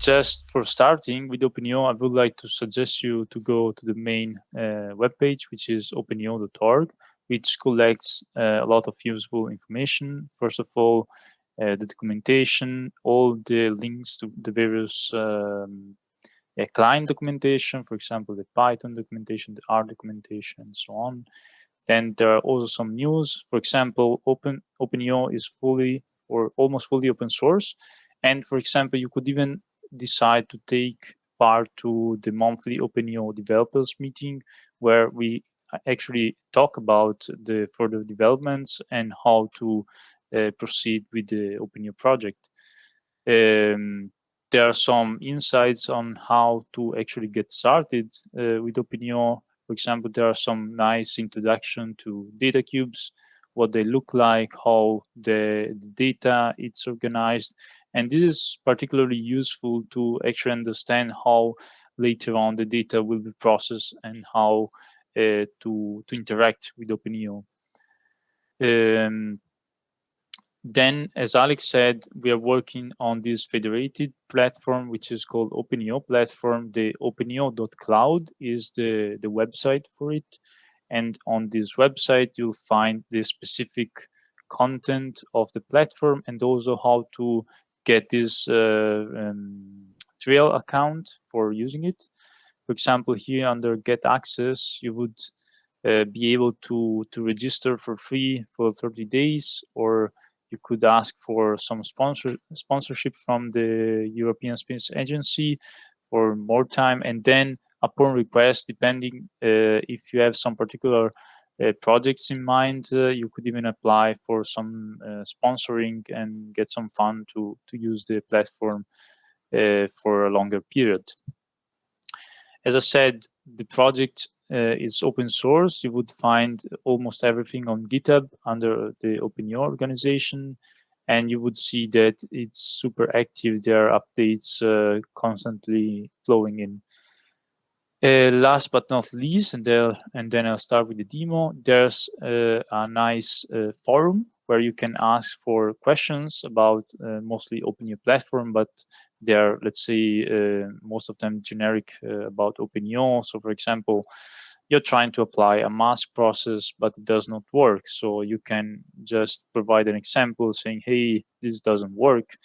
just for starting with OpenEO, I would like to suggest you to go to the main webpage, which is openeo.org, which collects a lot of useful information. First of all, the documentation, all the links to the various client documentation, for example, the Python documentation, the R documentation, and so on. Then there are also some news. For example, OpenEO is fully or almost fully open source. And for example, you could even decide to take part to the monthly OpenEO developers meeting, where we actually talk about the further developments and how to proceed with the OpenEO project. There are some insights on how to actually get started with OpenEO. For example, there are some nice introduction to data cubes, what they look like, how the data it's organized. And this is particularly useful to actually understand how later on the data will be processed and how to interact with OpenEO. Then, as Alex said, we are working on this federated platform, which is called OpenEO platform. The openeo.cloud is the website for it. And on this website, you'll find the specific content of the platform and also how to get this trial account for using it. For example, here under Get Access, you would be able to register for free for 30 days, or you could ask for some sponsorship from the European Space Agency for more time, and then upon request, depending if you have some particular projects in mind, you could even apply for some sponsoring and get some fund to use the platform for a longer period. As I said, the project is open source. You would find almost everything on GitHub under the OpenEO organization, and you would see that it's super active. There are updates constantly flowing in. Last but not least, and then I'll start with the demo. There's a nice forum where you can ask for questions about mostly OpenEO platform, but they're, let's say, most of them generic about OpenEO. So, for example, you're trying to apply a mask process, but it does not work. So you can just provide an example saying, hey, this doesn't work.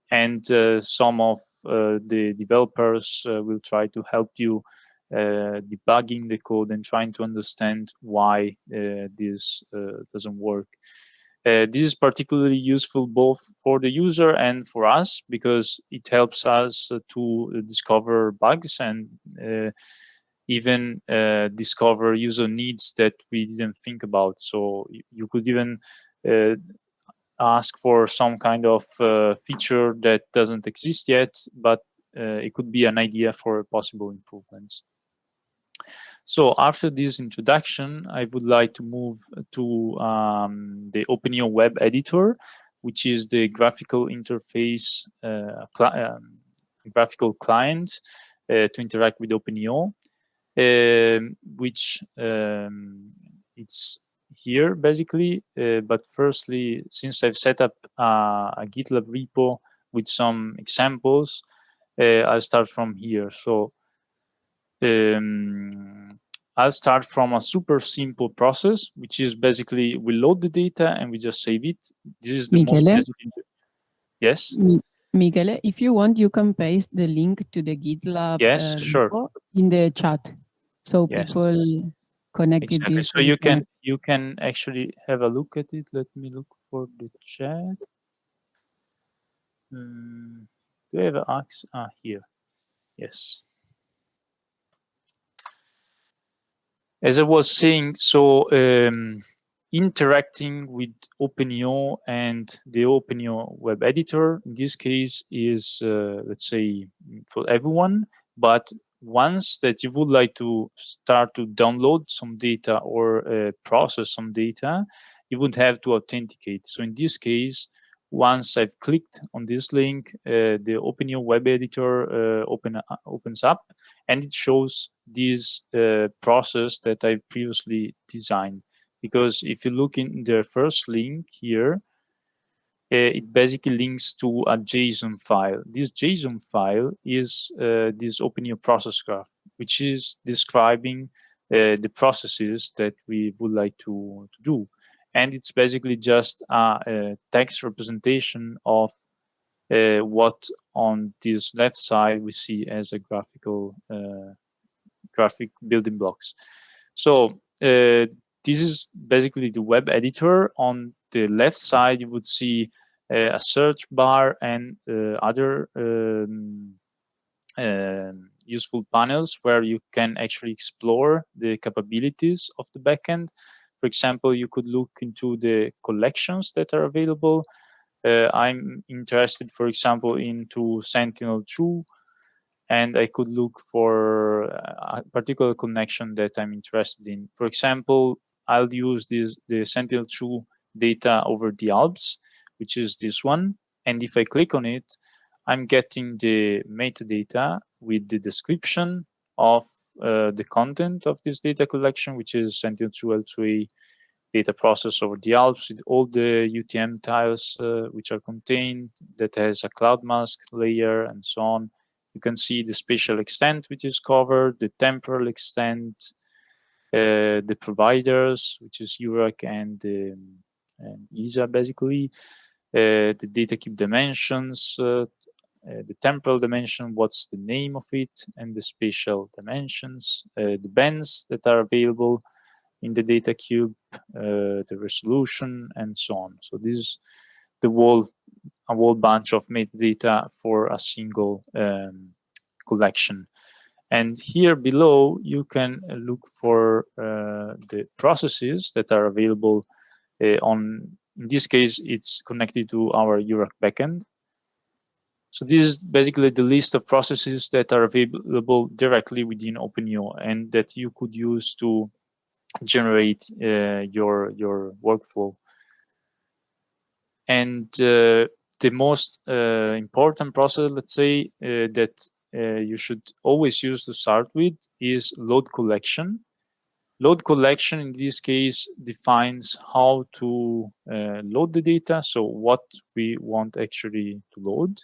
And some of the developers will try to help you debugging the code and trying to understand why this doesn't work. This is particularly useful both for the user and for us, because it helps us to discover bugs and even discover user needs that we didn't think about. So you could even ask for some kind of feature that doesn't exist yet, but it could be an idea for possible improvements. So after this introduction, I would like to move to the OpenEO web editor, which is the graphical interface, graphical client to interact with OpenEO, which it's here basically. But firstly, since I've set up a GitLab repo with some examples, I'll start from here. So I'll start from a super simple process, which is basically we load the data and we just save it. This is the most basic. Yes? Michele, if you want, you can paste the link to the GitLab sure. in the chat, so people connected. Exactly. So you can actually have a look at it. Let me look for the chat. Do I have an access? Here. Yes. As I was saying, so interacting with OpenEO and the OpenEO web editor, in this case, is, let's say, for everyone. But once that you would like to start to download some data or process some data, you would have to authenticate. So in this case, once I've clicked on this link, the OpenEO web editor opens up, and it shows this process that I previously designed. Because if you look in the first link here, it basically links to a JSON file. This JSON file is this OpenEO process graph, which is describing the processes that we would like to do. And it's basically just a text representation of what on this left side we see as a graphic building blocks. So this is basically the web editor. On the left side, you would see a search bar and other useful panels where you can actually explore the capabilities of the backend. For example, you could look into the collections that are available. I'm interested, for example, into Sentinel-2, and I could look for a particular connection that I'm interested in. For example, I'll use the Sentinel-2 data over the Alps, which is this one. And if I click on it, I'm getting the metadata with the description of the content of this data collection, which is Sentinel-2 L2A data process over the Alps with all the UTM tiles which are contained, that has a cloud mask layer and so on. You can see the spatial extent which is covered, the temporal extent, the providers, which is Eurac and ESA basically, the data cube dimensions, the temporal dimension, what's the name of it, and the spatial dimensions, the bands that are available in the data cube, the resolution, and so on. So this is a whole bunch of metadata for a single collection. And here below, you can look for the processes that are available in this case, it's connected to our Eurac backend. So this is basically the list of processes that are available directly within OpenEO and that you could use to generate your workflow. And the most important process, let's say, that you should always use to start with is load collection. Load collection in this case defines how to load the data, so what we want actually to load,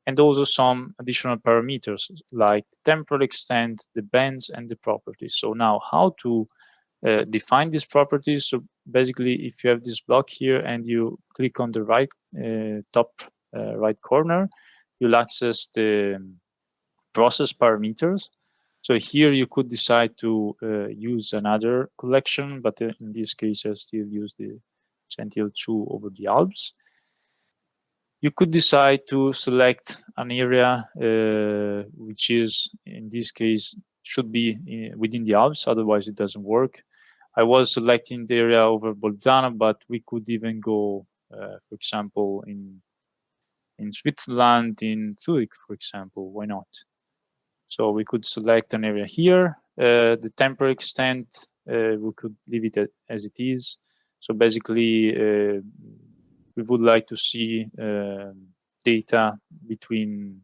and also some additional parameters like temporal extent, the bands, and the properties. So now how to define these properties. So basically, if you have this block here and you click on the right top right corner, you'll access the process parameters. So here you could decide to use another collection, but in this case, I still use the Sentinel-2 over the Alps. You could decide to select an area which is, in this case, should be within the Alps, otherwise it doesn't work. I was selecting the area over Bolzano, but we could even go, for example, in Switzerland, in Zurich, for example, why not? So we could select an area here. The temporal extent, we could leave it as it is. So basically, we would like to see data between,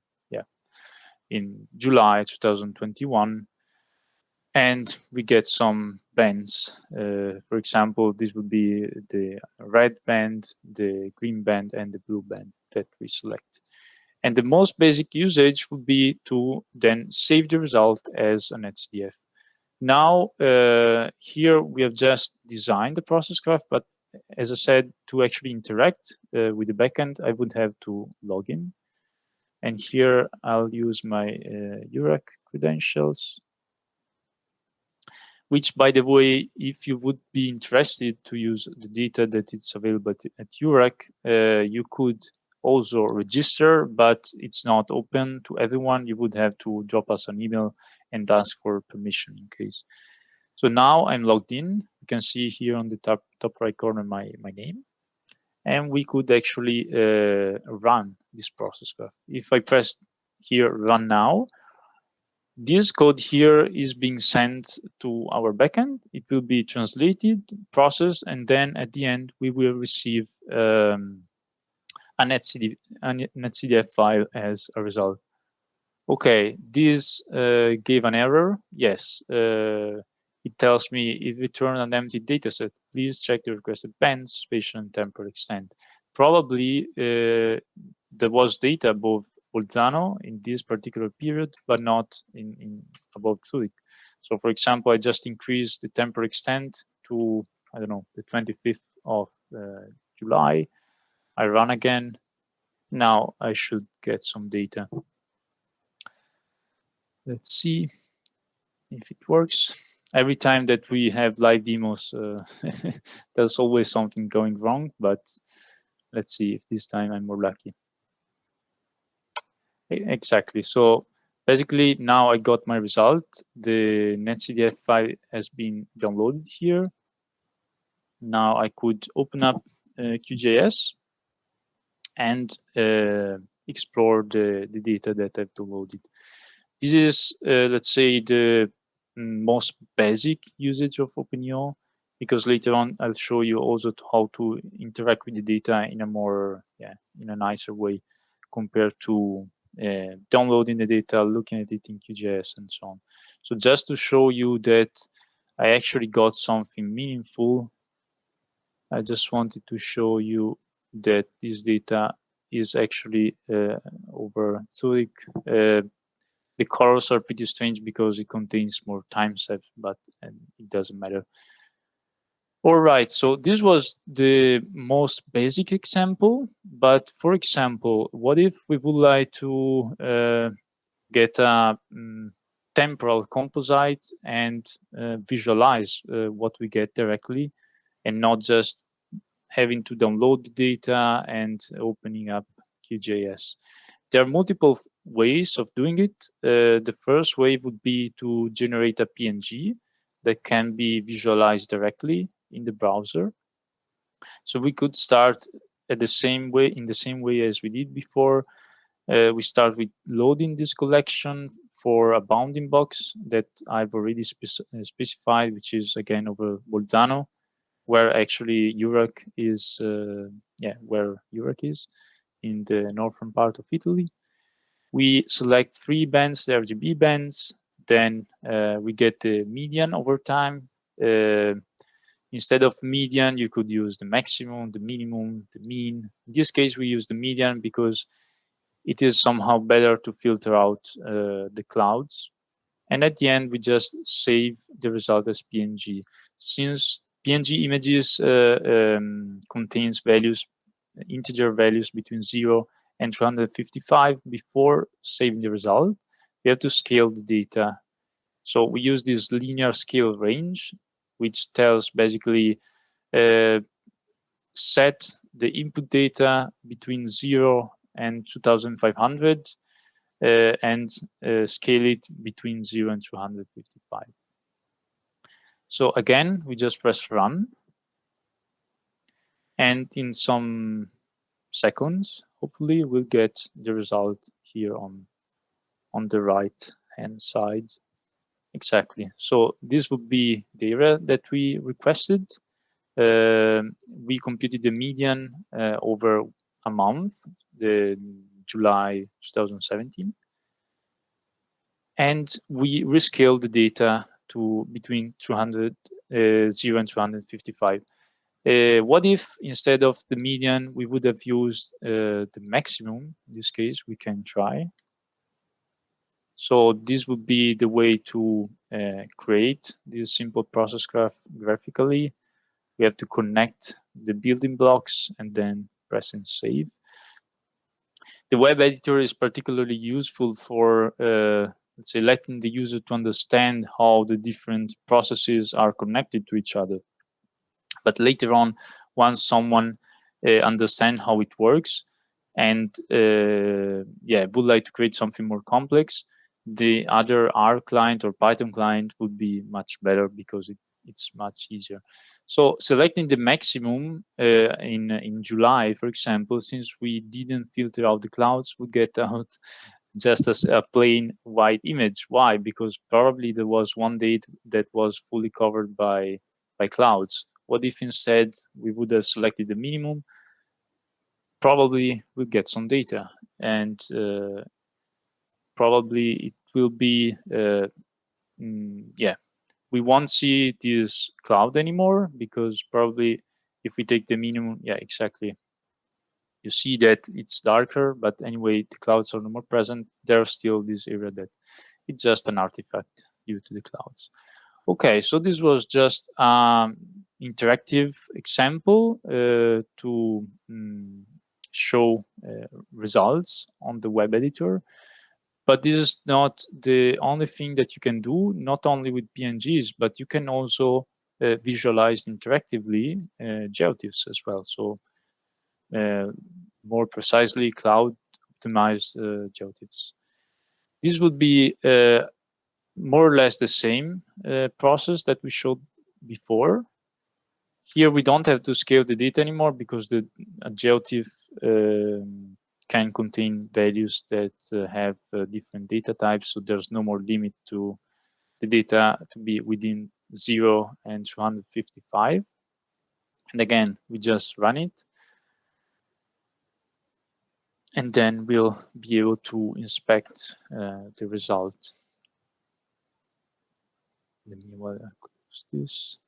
in July 2021, and we get some bands. For example, this would be the red band, the green band, and the blue band that we select. And the most basic usage would be to then save the result as an HDF. Now, here we have just designed the process graph, but as I said, to actually interact with the backend, I would have to log in. And here I'll use my Eurac credentials, which, by the way, if you would be interested to use the data that it's available at Eurac, you could also register, but it's not open to everyone. You would have to drop us an email and ask for permission in case. So now I'm logged in. You can see here on the top right corner my name. And we could actually run this process graph. If I press here, run now, this code here is being sent to our backend. It will be translated, processed, and then at the end, we will receive a netcdf file as a result. Okay, this gave an error. Yes, it tells me if we turn an empty dataset, please check the requested bands, spatial, and temporal extent. probably there was data above Bolzano in this particular period, but not in above Zurich. So for example, I just increased the temporal extent to, I don't know, the 25th of July. I run again. Now I should get some data. Let's see if it works. Every time that we have live demos, there's always something going wrong, but let's see if this time I'm more lucky. Exactly. So basically now I got my result. The netcdf file has been downloaded here. Now I could open up QGIS and explore the data that I've downloaded. This is, let's say, the most basic usage of OpenEO, because later on I'll show you also how to interact with the data in a more, in a nicer way compared to downloading the data, looking at it in QGIS and so on. So just to show you that I actually got something meaningful, I just wanted to show you that this data is actually over Zurich. The colors are pretty strange because it contains more time steps, but it doesn't matter. All right, so this was the most basic example. But for example, what if we would like to get a temporal composite and visualize what we get directly, and not just having to download the data and opening up QGIS? There are multiple ways of doing it. The first way would be to generate a PNG that can be visualized directly in the browser. So we could start in the same way as we did before. We start with loading this collection for a bounding box that I've already specified, which is again over Bolzano, where actually Eurac is, where Eurac is in the northern part of Italy. We select 3 bands, the RGB bands, then we get the median over time. Instead of median, you could use the maximum, the minimum, the mean. In this case, we use the median because it is somehow better to filter out the clouds. And at the end, we just save the result as PNG. Since PNG images contains values, integer values between 0 and 255 before saving the result, we have to scale the data. So we use this linear scale range, which tells basically set the input data between 0 and 2500 and scale it between 0 and 255. So again, we just press run, and in some seconds, hopefully, we'll get the result here on the right hand side. Exactly. So this would be the area that we requested. We computed the median over a month, the July 2017, and we rescaled the data to between 0 and 255. What if instead of the median, we would have used the maximum? In this case, we can try. So this would be the way to create this simple process graph graphically. We have to connect the building blocks and then press and save. The web editor is particularly useful for, let's say, letting the user to understand how the different processes are connected to each other. But later on, once someone understands how it works and would like to create something more complex, the other R client or Python client would be much better because it's much easier. So selecting the maximum in July, for example, since we didn't filter out the clouds, we get out just as a plain white image. Why? Because probably there was one date that was fully covered by clouds. What if instead we would have selected the minimum? Probably we'll get some data, and probably it will be, we won't see this cloud anymore, because probably if we take the minimum, exactly. you see that it's darker, but anyway, the clouds are no more present. There's still this area that it's just an artifact due to the clouds. Okay, so this was just interactive example to show results on the web editor. But this is not the only thing that you can do, not only with PNGs, but you can also visualize interactively geotiffs as well. So more precisely, cloud optimized geotiffs. This would be more or less the same process that we showed before. Here we don't have to scale the data anymore because the geotiff can contain values that have different data types, so there's no more limit to the data to be within 0 and 255. And again, we just run it. And then we'll be able to inspect the result. Let me close this.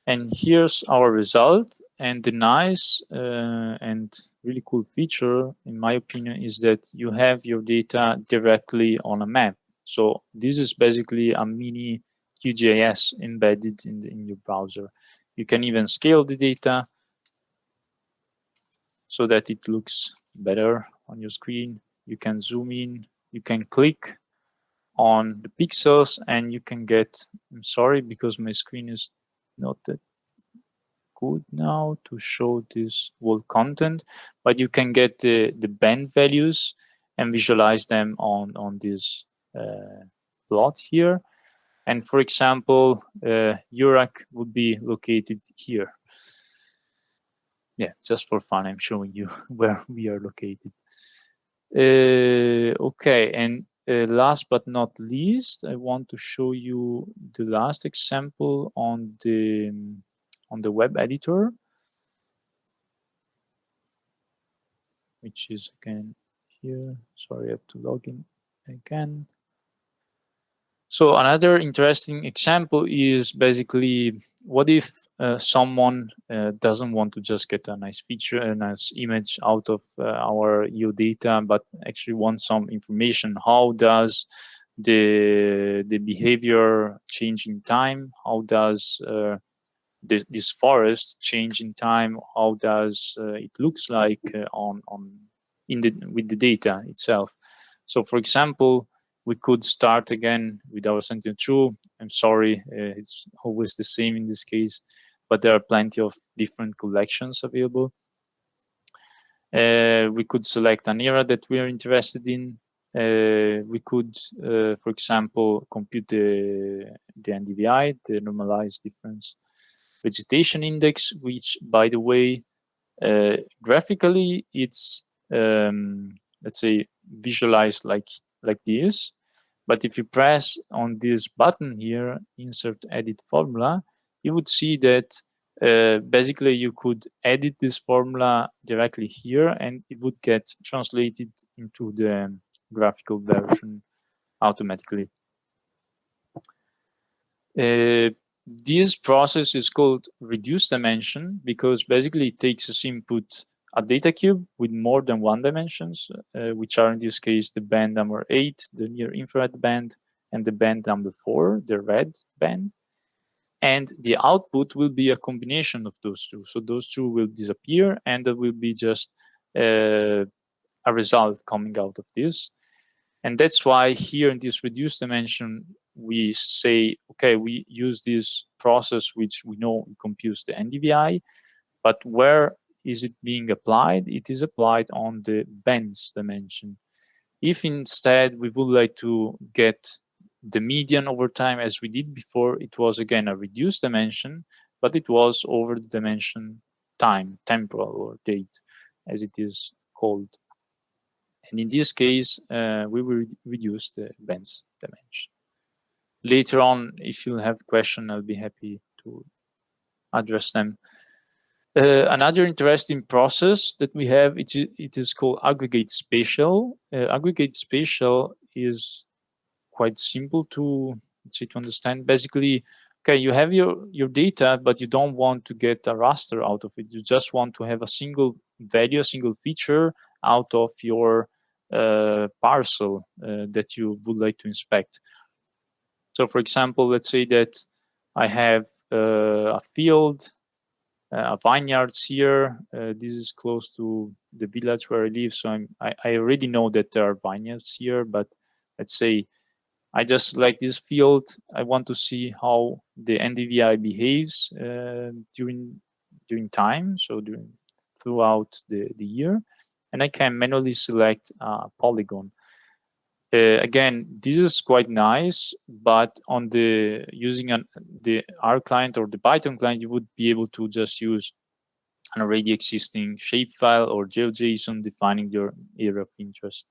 And here's our result. And the nice and really cool feature, in my opinion, is that you have your data directly on a map. So this is basically a mini QGIS embedded in your browser. You can even scale the data so that it looks better on your screen. You can zoom in, you can click on the pixels, and you can get, I'm sorry because my screen is not that good now to show this whole content, but you can get the band values and visualize them on this plot here. And for example, Eurac would be located here. Yeah, just for fun, I'm showing you where we are located. Okay, and last but not least, I want to show you the last example on the web editor, which is again here. Sorry, I have to log in again. So another interesting example is basically, what if someone doesn't want to just get a nice feature, a nice image out of our EO data, but actually wants some information? How does the behavior change in time? How does this forest change in time? How does it looks like with the data itself? So, for example, we could start again with our Sentinel-2. I'm sorry, it's always the same in this case, but there are plenty of different collections available. We could select an era that we are interested in. We could, for example, compute the NDVI, the normalized difference vegetation index, which, by the way, graphically, it's, let's say, visualized like this. But if you press on this button here, insert edit formula, you would see that basically you could edit this formula directly here, and it would get translated into the graphical version automatically. This process is called reduced dimension because basically it takes as input a data cube with more than one dimensions, which are in this case the band number 8, the near infrared band, and the band number 4, the red band. And the output will be a combination of those two. So those two will disappear, and there will be just a result coming out of this. And that's why here in this reduced dimension, we say, okay, we use this process which we know computes the NDVI, but where is it being applied? It is applied on the bands dimension. If instead we would like to get the median over time as we did before, it was again a reduced dimension, but it was over the dimension time, temporal or date, as it is called. And in this case, we will reduce the bands dimension. Later on, if you have questions, I'll be happy to address them. Another interesting process that we have, it is called aggregate spatial. Aggregate spatial is quite simple to understand. Basically, okay, you have your data, but you don't want to get a raster out of it. You just want to have a single value, a single feature out of your parcel that you would like to inspect. So for example, let's say that I have a field, a vineyards here. This is close to the village where I live, so I already know that there are vineyards here, but let's say I just like this field. I want to see how the NDVI behaves during time, so throughout the year, and I can manually select a polygon. Again, this is quite nice, but on the the R client or the Python client, you would be able to just use an already existing shapefile or GeoJSON defining your area of interest.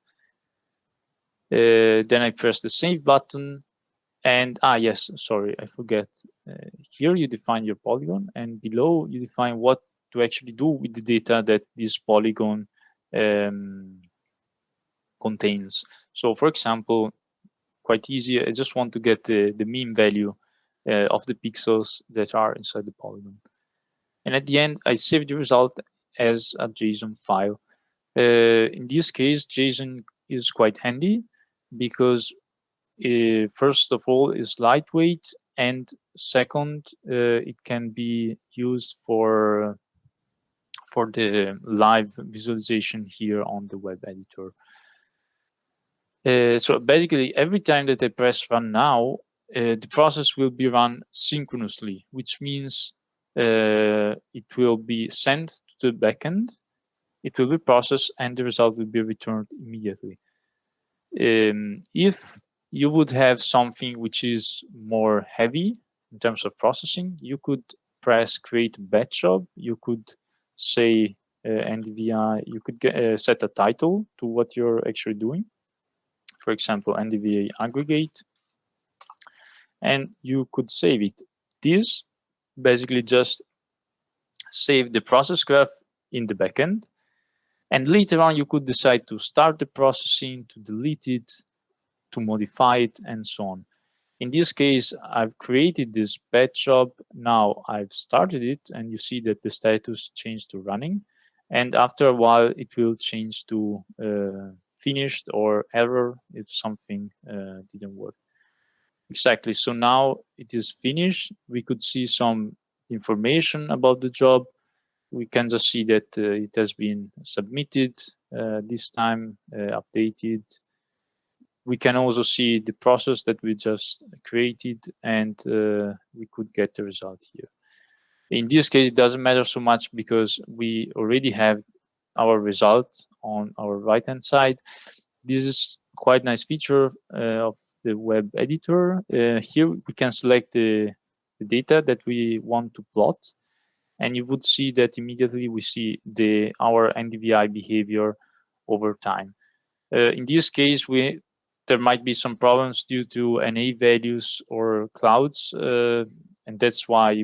Then I press the save button, and yes, sorry, I forget. Here you define your polygon, and below you define what to actually do with the data that this polygon contains. So for example, quite easy, I just want to get the mean value of the pixels that are inside the polygon. And at the end, I save the result as a JSON file. In this case, JSON is quite handy because first of all, is lightweight, and second, it can be used for the live visualization here on the web editor. So basically, every time that I press run now, the process will be run synchronously, which means it will be sent to the backend, it will be processed, and the result will be returned immediately. If you would have something which is more heavy in terms of processing, you could press create batch job. You could say NDVI, you could set a title to what you're actually doing. For example, NDVI aggregate, and you could save it. This basically just save the process graph in the backend, and later on you could decide to start the processing, to delete it, to modify it, and so on. In this case, I've created this batch job. Now I've started it, and you see that the status changed to running, and after a while it will change to finished or error if something didn't work. Exactly. So now it is finished. We could see some information about the job. We can just see that it has been submitted this time, updated. We can also see the process that we just created, and we could get the result here. In this case, it doesn't matter so much because we already have our result on our right-hand side. This is quite nice feature of the web editor. Here we can select the data that we want to plot, and you would see that immediately we see our NDVI behavior over time. In this case, there might be some problems due to NA values or clouds, and that's why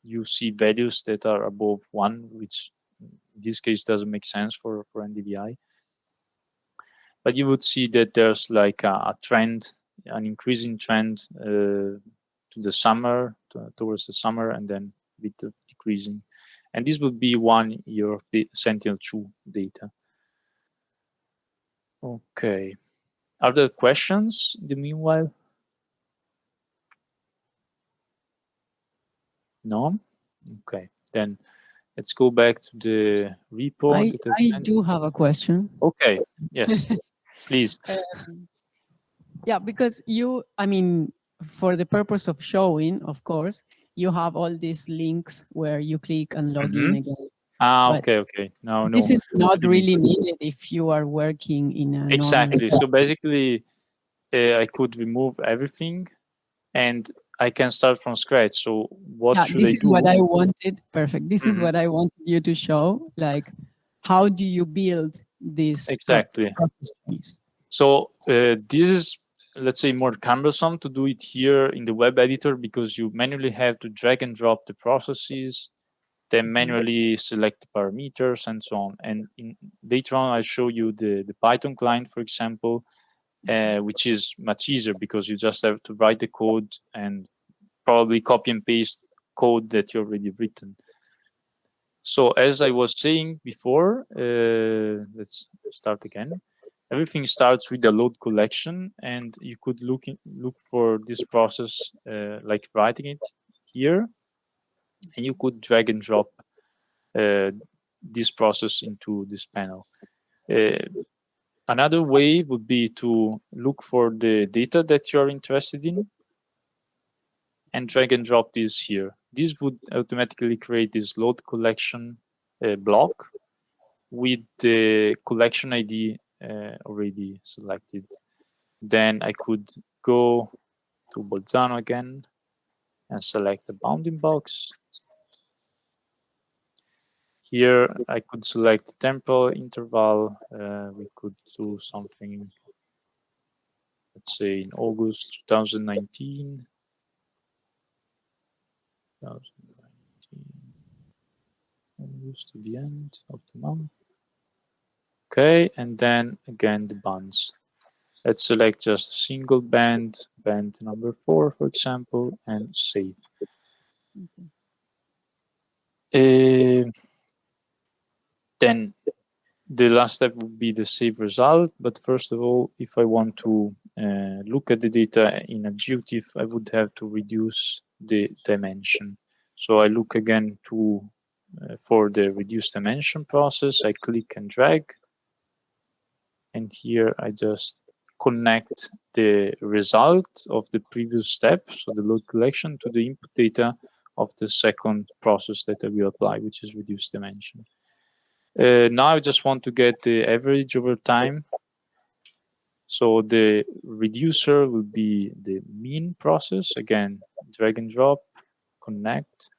you see values that are above 1, which in this case doesn't make sense for NDVI. But you would see that there's like a trend, an increasing trend to the summer, towards the summer, and then a bit of decreasing. And this would be 1 year of the Sentinel-2 data. Okay. Are there questions in the meanwhile? No? Okay. Then let's go back to the repo. I do have a question. Okay. Yes. Please. Yeah, because I mean, for the purpose of showing, of course, you have all these links where you click and log in again. Okay. No. This is not really needed if you are working in a exactly. normal So basically, I could remove everything, and I can start from scratch. So what should I do? This is what I wanted. Perfect. This is what I wanted you to show. Like, how do you build this exactly process? So this is, let's say, more cumbersome to do it here in the web editor because you manually have to drag and drop the processes, then manually select the parameters and so on. And later on, I'll show you the Python client, for example, which is much easier because you just have to write the code and probably copy and paste code that you already written. So as I was saying before, let's start again. Everything starts with the load collection, and you could look for this process like writing it here, and you could drag and drop this process into this panel. Another way would be to look for the data that you're interested in and drag and drop this here. This would automatically create this load collection block with the collection ID already selected. Then I could go to Bolzano again and select the bounding box. Here I could select the temporal interval. We could do something, let's say in August 2019. August to the end of the month. Okay, and then again the bands. Let's select just a single band, band number 4, for example, and save. Then the last step would be the save result. But first of all, if I want to look at the data in a GeoTIFF, I would have to reduce the dimension. So I look again to for the reduce dimension process. I click and drag, and here I just connect the result of the previous step, so the load collection, to the input data of the second process that I will apply, which is reduce dimension. Now I just want to get the average over time. So the reducer will be the mean process. Again, drag and drop, connect.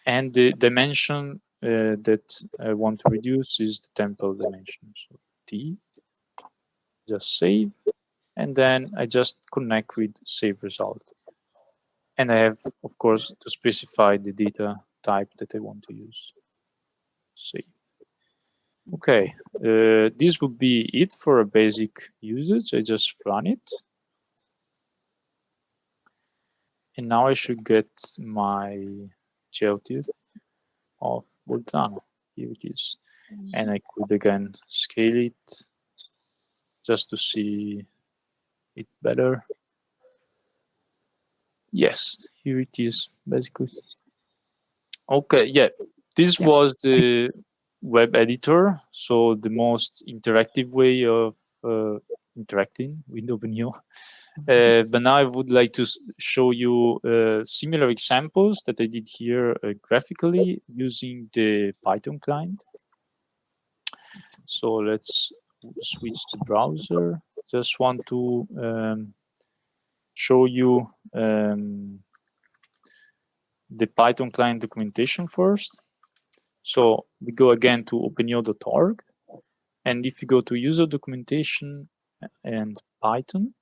And the dimension that I want to reduce is the temporal dimension. So T, just save. And then I just connect with save result. And I have, of course, to specify the data type that I want to use. Save. Okay, this would be it for a basic usage. I just run it. And now I should get my GeoTIFF of Bolzano. Here it is. And I could again scale it just to see it better. Yes, here it is, basically. Okay, yeah, this was the web editor, so the most interactive way of interacting with OpenEO. But now I would like to show you similar examples that I did here graphically using the Python client. So let's switch the browser. Just want to show you the Python client documentation first. So we go again to openeo.org. And if you go to user documentation and Python,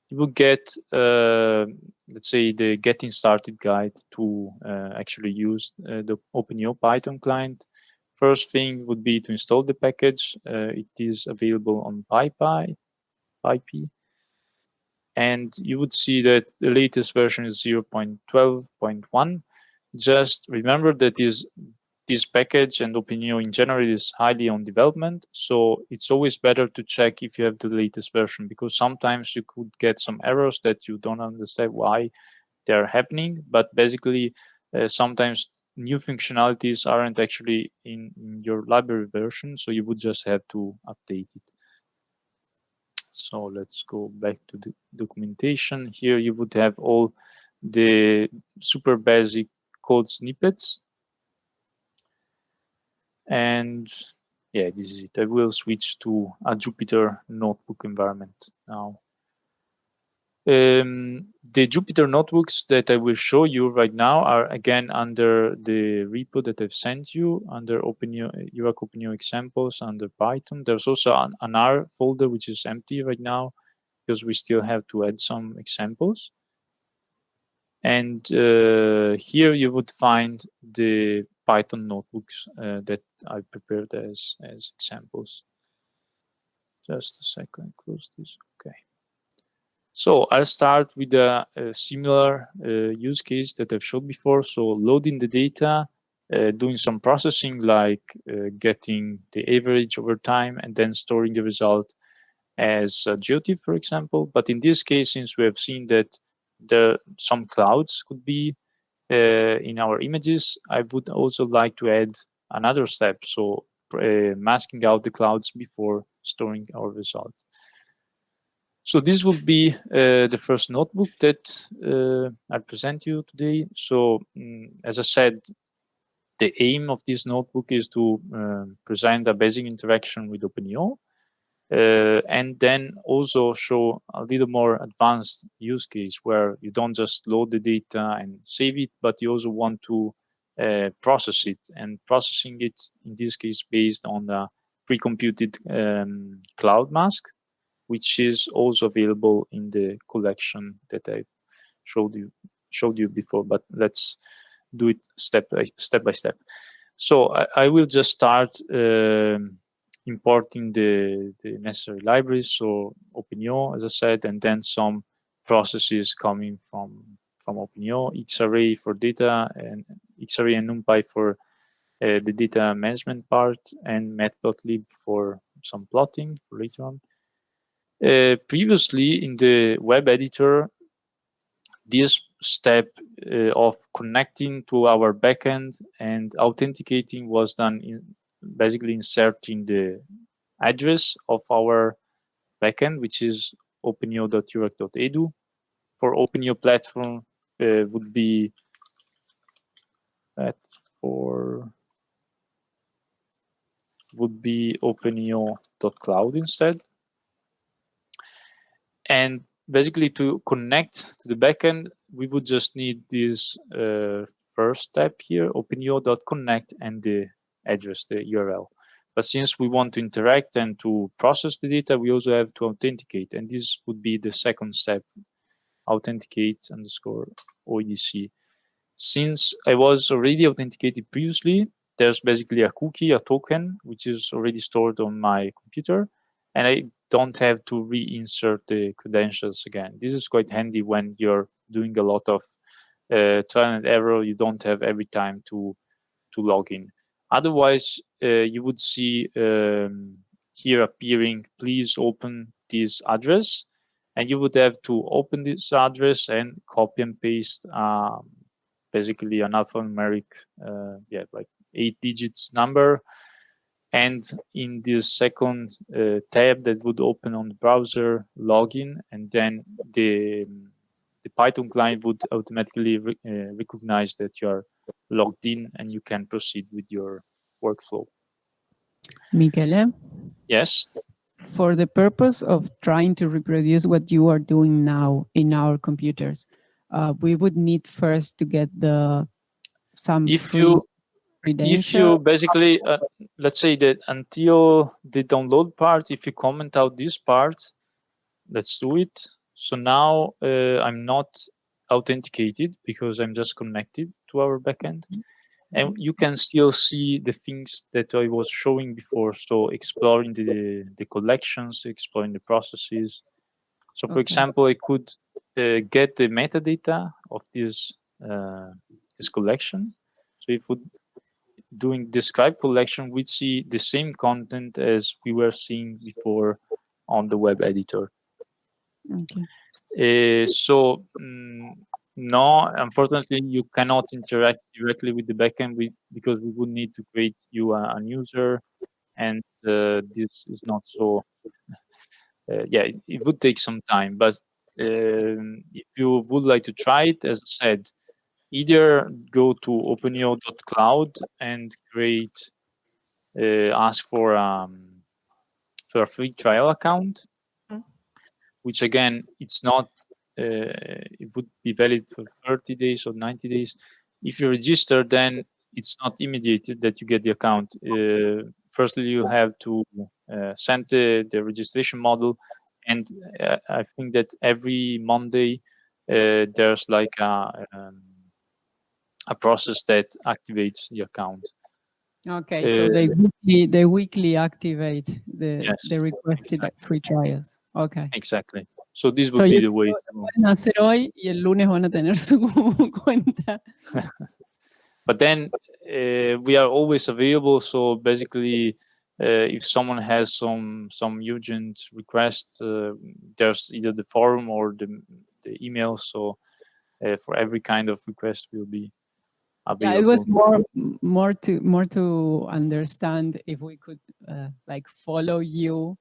you will get, let's say, the getting started guide to actually use the OpenEO Python client. First thing would be to install the package. It is available on PyPy. And you would see that the latest version is 0.12.1. Just remember that this package and OpenEO in general is highly on development. So it's always better to check if you have the latest version, because sometimes you could get some errors that you don't understand why they're happening. But basically, sometimes new functionalities aren't actually in your library version. So you would just have to update it. So let's go back to the documentation. Here you would have all the super basic code snippets. And yeah, this is it. I will switch to a Jupyter notebook environment now. The Jupyter notebooks that I will show you right now are again under the repo that I've sent you under OpenEO, Eurac OpenEO examples under Python. There's also an R folder which is empty right now because we still have to add some examples. And here you would find the Python notebooks that I prepared as examples. Just a second, close this. Okay. So I'll start with a similar use case that I've showed before. So loading the data, doing some processing like getting the average over time and then storing the result as a GeoTIFF, for example. But in this case, since we have seen that some clouds could be in our images, I would also like to add another step. So masking out the clouds before storing our result. So this would be the first notebook that I'll present you today. So as I said, the aim of this notebook is to present a basic interaction with OpenEO, and then also show a little more advanced use case where you don't just load the data and save it, but you also want to process it, and processing it in this case based on the pre-computed cloud mask, which is also available in the collection that I showed you before. But let's do it step by step. So I will just start importing the necessary libraries. So OpenEO, as I said, and then some processes coming from OpenEO, Xarray for data, and Xarray and NumPy for the data management part, and Matplotlib for some plotting later on. Previously in the web editor, this step of connecting to our backend and authenticating was done basically inserting the address of our backend, which is openeo.eurac.edu. For OpenEO platform would be openeo.cloud instead. And basically to connect to the backend, we would just need this first step here, openeo.connect, and the address, the URL. But since we want to interact and to process the data, we also have to authenticate. And this would be the second step, authenticate_OEDC. Since I was already authenticated previously, there's basically a cookie, a token, which is already stored on my computer, and I don't have to reinsert the credentials again. This is quite handy when you're doing a lot of trial and error. You don't have every time to log in. Otherwise, you would see here appearing, please open this address, and you would have to open this address and copy and paste basically an alphanumeric, like 8 digits number. And in this second tab that would open on the browser, login, and then the Python client would automatically recognize that you are logged in and you can proceed with your workflow. Michele? Yes? For the purpose of trying to reproduce what you are doing now in our computers, we would need first to get some free if you basically, let's say that until the download part, if you comment out this part, let's do it. So now I'm not authenticated because I'm just connected to our backend. And you can still see the things that I was showing before. So exploring the collections, exploring the processes. So for example, I could get the metadata of this collection. So if we doing describe collection, we'd see the same content as we were seeing before on the web editor. Okay. No, unfortunately, you cannot interact directly with the backend because we would need to create you an user, and this is not so. It would take some time, but if you would like to try it, as I said, either go to openeo.cloud and create, ask for a free trial account, which again, it's not, it would be valid for 30 days or 90 days. If you register, then it's not immediate that you get the account. Firstly, you have to send the registration model, and I think that every Monday there's like a process that activates the account. Okay, so they weekly activate the requested free trials. Okay. Exactly. So this would be the way to. Pueden hacer hoy y el lunes van a tener su cuenta. But then we are always available. So basically, if someone has some urgent request, there's either the forum or the email. So for every kind of request, will be available. Yeah, it was more to understand if we could like follow you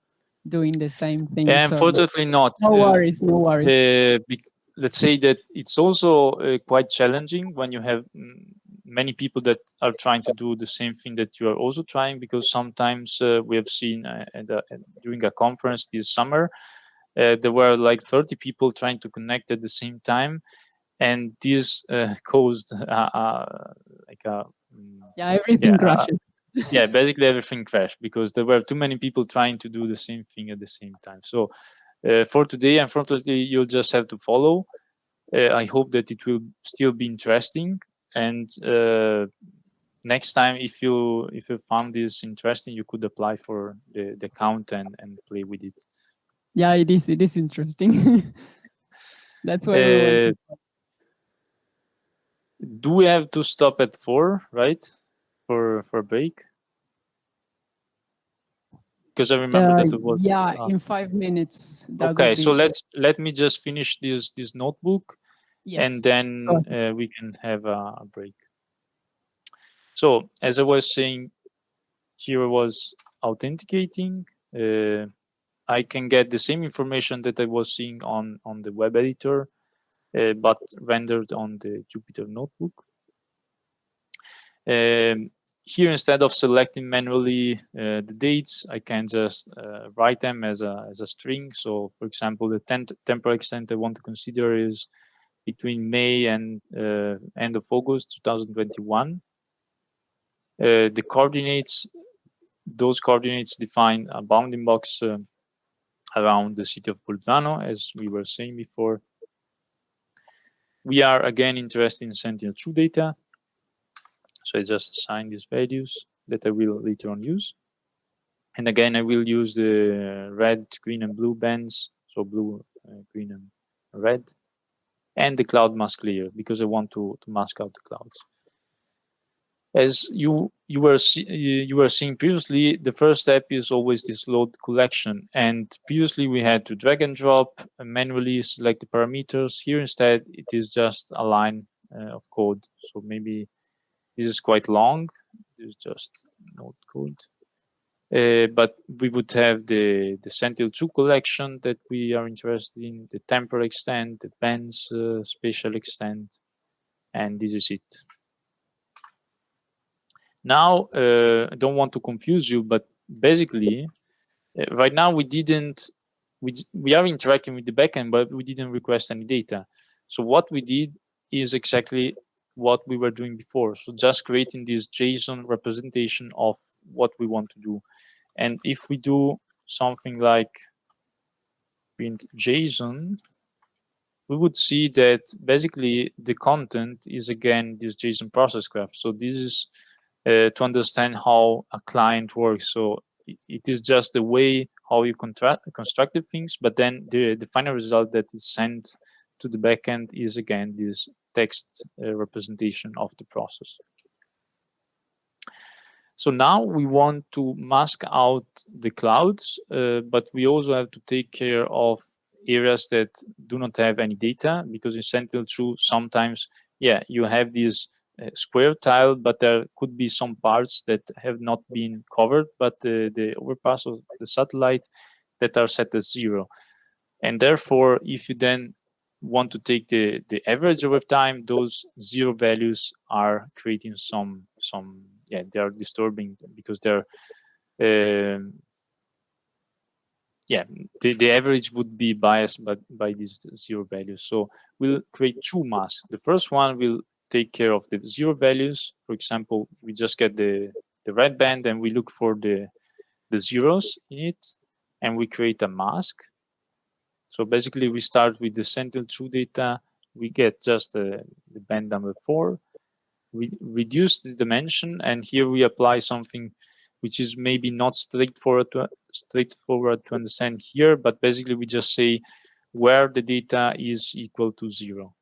doing the same thing. Unfortunately, not. No worries, no worries. Let's say that it's also quite challenging when you have many people that are trying to do the same thing that you are also trying, because sometimes we have seen during a conference this summer, there were like 30 people trying to connect at the same time, and this caused like a everything crashes. Yeah, basically everything crashed because there were too many people trying to do the same thing at the same time. So for today, unfortunately, you'll just have to follow. I hope that it will still be interesting. And next time, if you found this interesting, you could apply for the account and play with it. Yeah, it is interesting. That's why we want to. Do we have to stop at 4, right? For a break? Because I remember that it was in 5 minutes. Okay, so let me just finish this notebook, yes, and then we can have a break. So as I was saying, here was authenticating. I can get the same information that I was seeing on the web editor, but rendered on the Jupyter notebook. Here, instead of selecting manually the dates, I can just write them as a string. So, for example, the temporal extent I want to consider is between May and end of August 2021. The coordinates, those coordinates define a bounding box around the city of Bolzano, as we were saying before. We are again interested in Sentinel-2 data. So I just assign these values that I will later on use. And again, I will use the red, green, and blue bands. So blue, green, and red. And the cloud mask layer, because I want to mask out the clouds. As you were seeing previously, the first step is always this load collection. And previously we had to drag and drop and manually select the parameters. Here instead, it is just a line of code. So maybe this is quite long. This is just node code. But we would have the Sentinel-2 collection that we are interested in, the temporal extent, the bands spatial extent, and this is it. Now, I don't want to confuse you, but basically, right now we are interacting with the backend, but we didn't request any data. So what we did is exactly what we were doing before. So just creating this JSON representation of what we want to do. And if we do something like print JSON, we would see that basically the content is again this JSON process graph. So this is to understand how a client works. So it is just the way how you constructed things, but then the final result that is sent to the backend is again this text representation of the process. So now we want to mask out the clouds, but we also have to take care of areas that do not have any data, because in Sentinel-2 sometimes, you have this square tile, but there could be some parts that have not been covered, but the overpass of the satellite that are set as 0. And therefore, if you then want to take the average over time, those 0 values are creating some they are disturbing, because they're the average would be biased by these 0 values. So we'll create 2 masks. The first one will take care of the 0 values. For example, we just get the red band and we look for the zeros in it, and we create a mask. So basically we start with the Sentinel-2 data. We get just the band number 4. We reduce the dimension, and here we apply something which is maybe not straightforward to understand here, but basically we just say where the data is equal to 0.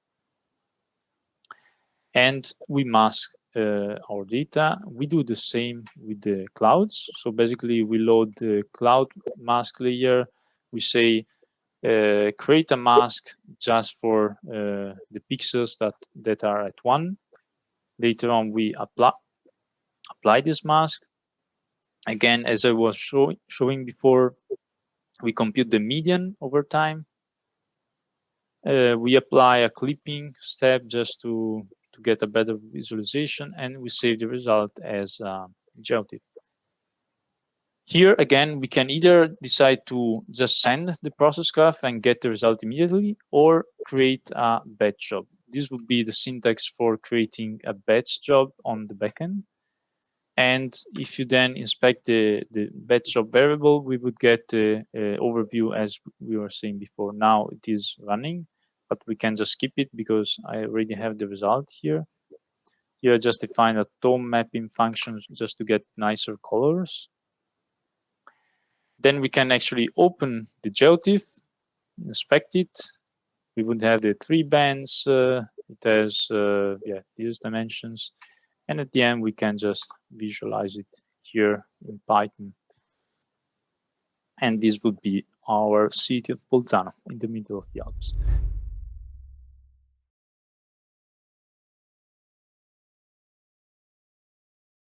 And we mask our data. We do the same with the clouds. So basically we load the cloud mask layer. We say create a mask just for the pixels that are at 1. Later on we apply this mask. Again, as I was showing before, we compute the median over time. We apply a clipping step just to get a better visualization, and we save the result as GeoTIFF. Here again, we can either decide to just send the process graph and get the result immediately, or create a batch job. This would be the syntax for creating a batch job on the backend. And if you then inspect the batch job variable, we would get the overview as we were saying before. Now it is running, but we can just skip it because I already have the result here. Here I just define a tone mapping function just to get nicer colors. Then we can actually open the GeoTIFF, inspect it. We would have the 3 bands. It has these dimensions. And at the end, we can just visualize it here in Python. And this would be our city of Bolzano in the middle of the Alps.